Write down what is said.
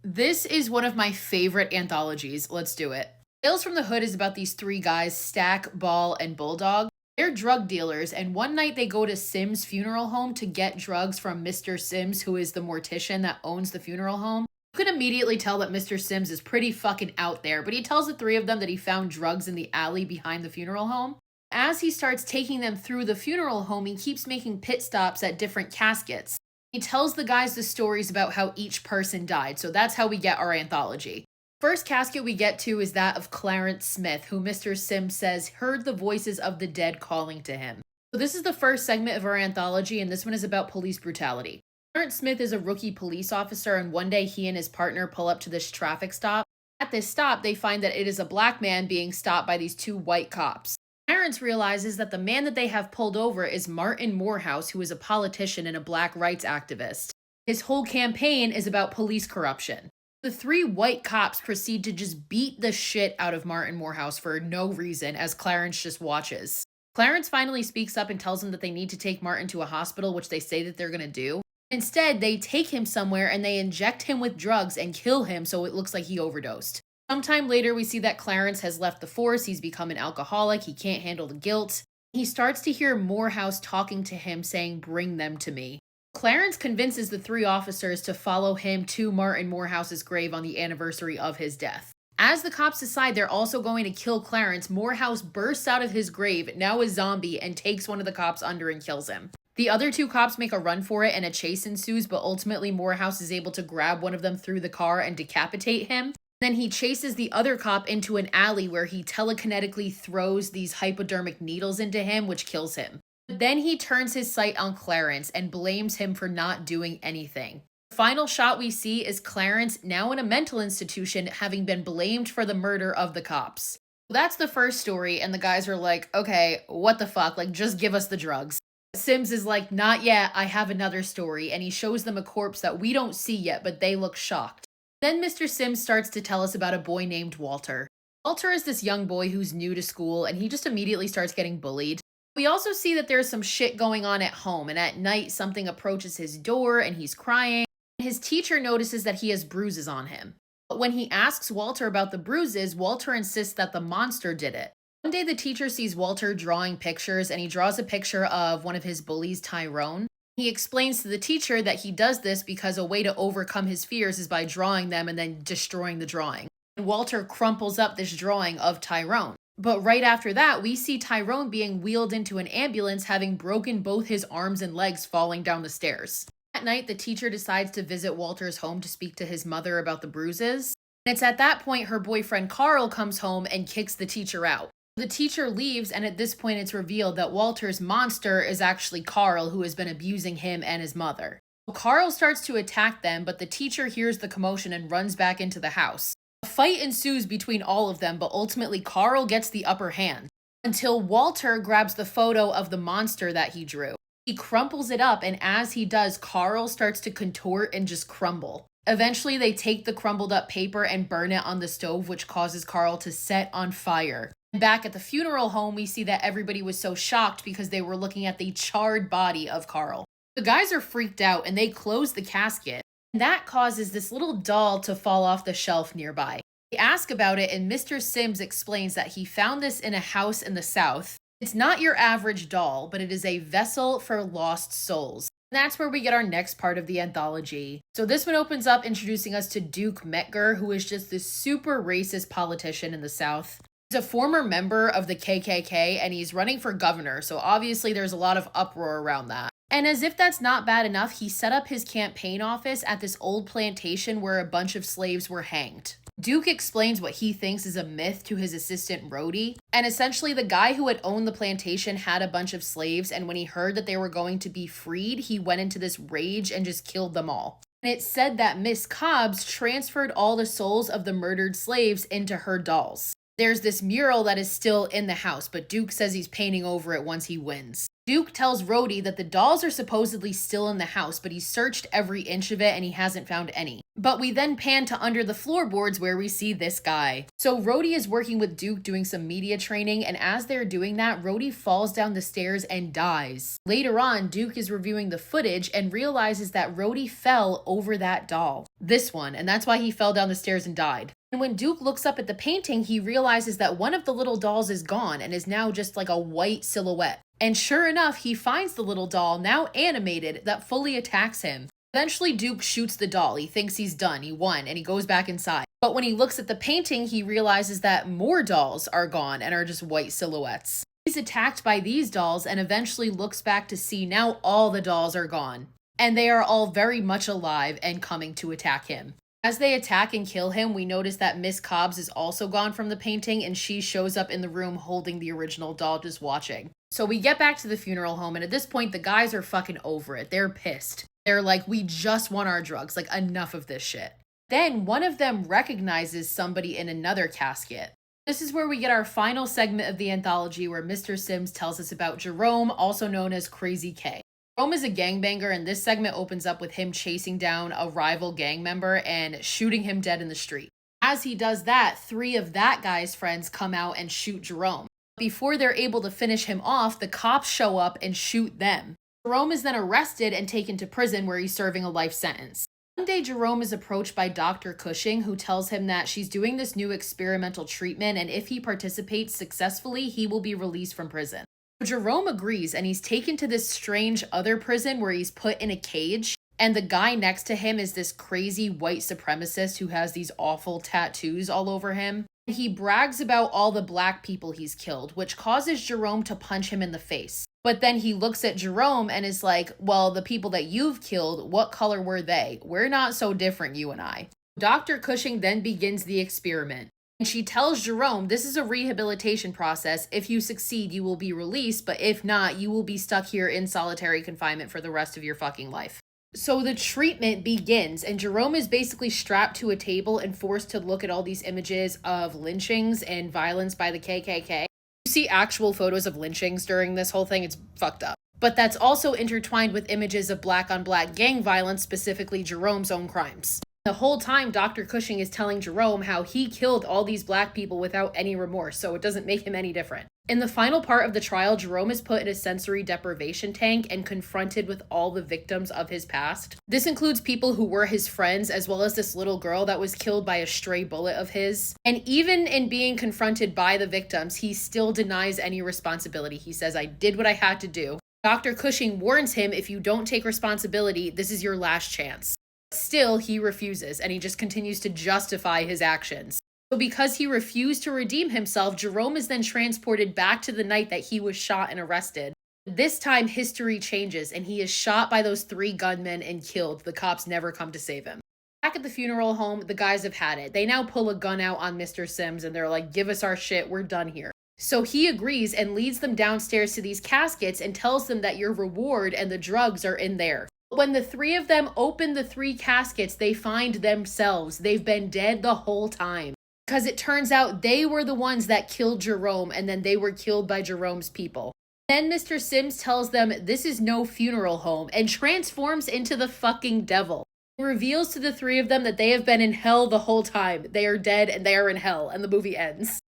This is one of my favorite anthologies. Let's do it. Tales from the Hood is about these three guys, Stack, Ball, and Bulldog. They're drug dealers, and one night they go to Sims' funeral home to get drugs from Mr. Sims, who is the mortician that owns the funeral home. You can immediately tell that Mr. Sims is pretty fucking out there, but he tells the three of them that he found drugs in the alley behind the funeral home. As he starts taking them through the funeral home, he keeps making pit stops at different caskets. He tells the guys the stories about how each person died, so that's how we get our anthology. First casket we get to is that of Clarence Smith, who Mr. Sims says heard the voices of the dead calling to him. So this is the first segment of our anthology, and this one is about police brutality. Clarence Smith is a rookie police officer, and one day he and his partner pull up to this traffic stop. At this stop, they find that it is a black man being stopped by these two white cops. Clarence realizes that the man that they have pulled over is Martin Morehouse, who is a politician and a black rights activist. His whole campaign is about police corruption. The three white cops proceed to just beat the shit out of Martin Morehouse for no reason as Clarence just watches. Clarence finally speaks up and tells them that they need to take Martin to a hospital, which they say that they're going to do. Instead, they take him somewhere and they inject him with drugs and kill him so it looks like he overdosed. Sometime later, we see that Clarence has left the force, he's become an alcoholic, he can't handle the guilt. He starts to hear Morehouse talking to him saying, "Bring them to me." Clarence convinces the three officers to follow him to Martin Morehouse's grave on the anniversary of his death. As the cops decide they're also going to kill Clarence, Morehouse bursts out of his grave, now a zombie, and takes one of the cops under and kills him. The other two cops make a run for it and a chase ensues, but ultimately Morehouse is able to grab one of them through the car and decapitate him. Then he chases the other cop into an alley where he telekinetically throws these hypodermic needles into him, which kills him. Then he turns his sight on Clarence and blames him for not doing anything. The final shot we see is Clarence, now in a mental institution, having been blamed for the murder of the cops. That's the first story, and the guys are like, okay, what the fuck, like, just give us the drugs. Sims is like, not yet, I have another story, and he shows them a corpse that we don't see yet, but they look shocked. Then Mr. Sims starts to tell us about a boy named Walter. Walter is this young boy who's new to school, and he just immediately starts getting bullied. We also see that there's some shit going on at home, and at night something approaches his door and he's crying. His teacher notices that he has bruises on him. But when he asks Walter about the bruises, Walter insists that the monster did it. One day the teacher sees Walter drawing pictures, and he draws a picture of one of his bullies, Tyrone. He explains to the teacher that he does this because a way to overcome his fears is by drawing them and then destroying the drawing. And Walter crumples up this drawing of Tyrone. But right after that, we see Tyrone being wheeled into an ambulance, having broken both his arms and legs falling down the stairs. That night, the teacher decides to visit Walter's home to speak to his mother about the bruises. And it's at that point her boyfriend Carl comes home and kicks the teacher out. The teacher leaves, and at this point it's revealed that Walter's monster is actually Carl, who has been abusing him and his mother. Carl starts to attack them, but the teacher hears the commotion and runs back into the house. A fight ensues between all of them, but ultimately Carl gets the upper hand, until Walter grabs the photo of the monster that he drew. He crumples it up, and as he does, Carl starts to contort and just crumble. Eventually, they take the crumbled up paper and burn it on the stove, which causes Carl to set on fire. Back at the funeral home, we see that everybody was so shocked because they were looking at the charred body of Carl. The guys are freaked out and they close the casket. And that causes this little doll to fall off the shelf nearby. They ask about it, and Mr. Sims explains that he found this in a house in the South. It's not your average doll, but it is a vessel for lost souls. And that's where we get our next part of the anthology. So this one opens up introducing us to Duke Metger, who is just this super racist politician in the South. He's a former member of the KKK, and he's running for governor, so obviously there's a lot of uproar around that. And as if that's not bad enough, he set up his campaign office at this old plantation where a bunch of slaves were hanged. Duke explains what he thinks is a myth to his assistant Rhodey, and essentially the guy who had owned the plantation had a bunch of slaves, and when he heard that they were going to be freed, he went into this rage and just killed them all. And it's said that Miss Cobbs transferred all the souls of the murdered slaves into her dolls. There's this mural that is still in the house, but Duke says he's painting over it once he wins. Duke tells Rhodey that the dolls are supposedly still in the house, but he's searched every inch of it and he hasn't found any. But we then pan to under the floorboards where we see this guy. So Rhodey is working with Duke doing some media training, and as they're doing that, Rhodey falls down the stairs and dies. Later on, Duke is reviewing the footage and realizes that Rhodey fell over that doll. This one, and that's why he fell down the stairs and died. And when Duke looks up at the painting, he realizes that one of the little dolls is gone and is now just like a white silhouette. And sure enough, he finds the little doll, now animated, that fully attacks him. Eventually, Duke shoots the doll. He thinks he's done, he won, and he goes back inside. But when he looks at the painting, he realizes that more dolls are gone and are just white silhouettes. He's attacked by these dolls and eventually looks back to see now all the dolls are gone. And they are all very much alive and coming to attack him. As they attack and kill him, we notice that Miss Cobbs is also gone from the painting, and she shows up in the room holding the original doll just watching. So we get back to the funeral home, and at this point, the guys are fucking over it. They're pissed. They're like, we just want our drugs, like enough of this shit. Then one of them recognizes somebody in another casket. This is where we get our final segment of the anthology where Mr. Sims tells us about Jerome, also known as Crazy K. Jerome is a gangbanger, and this segment opens up with him chasing down a rival gang member and shooting him dead in the street. As he does that, 3 of that guy's friends come out and shoot Jerome. Before they're able to finish him off, the cops show up and shoot them. Jerome is then arrested and taken to prison where he's serving a life sentence. One day, Jerome is approached by Dr. Cushing, who tells him that she's doing this new experimental treatment, and if he participates successfully, he will be released from prison. Jerome agrees, and he's taken to this strange other prison where he's put in a cage, and the guy next to him is this crazy white supremacist who has these awful tattoos all over him. He brags about all the black people he's killed, which causes Jerome to punch him in the face. But then he looks at Jerome and is like, well, the people that you've killed, what color were they? We're not so different, you and I. Dr. Cushing then begins the experiment. And she tells Jerome, this is a rehabilitation process. If you succeed, you will be released, but if not, you will be stuck here in solitary confinement for the rest of your fucking life. So the treatment begins, and Jerome is basically strapped to a table and forced to look at all these images of lynchings and violence by the KKK. You see actual photos of lynchings during this whole thing, it's fucked up. But that's also intertwined with images of black-on-black gang violence, specifically Jerome's own crimes. The whole time, Dr. Cushing is telling Jerome how he killed all these black people without any remorse, so it doesn't make him any different. In the final part of the trial, Jerome is put in a sensory deprivation tank and confronted with all the victims of his past. This includes people who were his friends, as well as this little girl that was killed by a stray bullet of his. And even in being confronted by the victims, he still denies any responsibility. He says, I did what I had to do. Dr. Cushing warns him, if you don't take responsibility, this is your last chance. Still, he refuses, and he just continues to justify his actions. So because he refused to redeem himself, Jerome is then transported back to the night that he was shot and arrested. This time, history changes, and he is shot by those 3 gunmen and killed. The cops never come to save him. Back at the funeral home, the guys have had it. They now pull a gun out on Mr. Sims, and they're like, give us our shit, we're done here. So he agrees and leads them downstairs to these caskets and tells them that your reward and the drugs are in there. When the 3 of them open the 3 caskets, they find themselves. They've been dead the whole time. Because it turns out they were the ones that killed Jerome, and then they were killed by Jerome's people. Then Mr. Sims tells them this is no funeral home and transforms into the fucking devil. He reveals to the 3 of them that they have been in hell the whole time. They are dead and they are in hell, and the movie ends.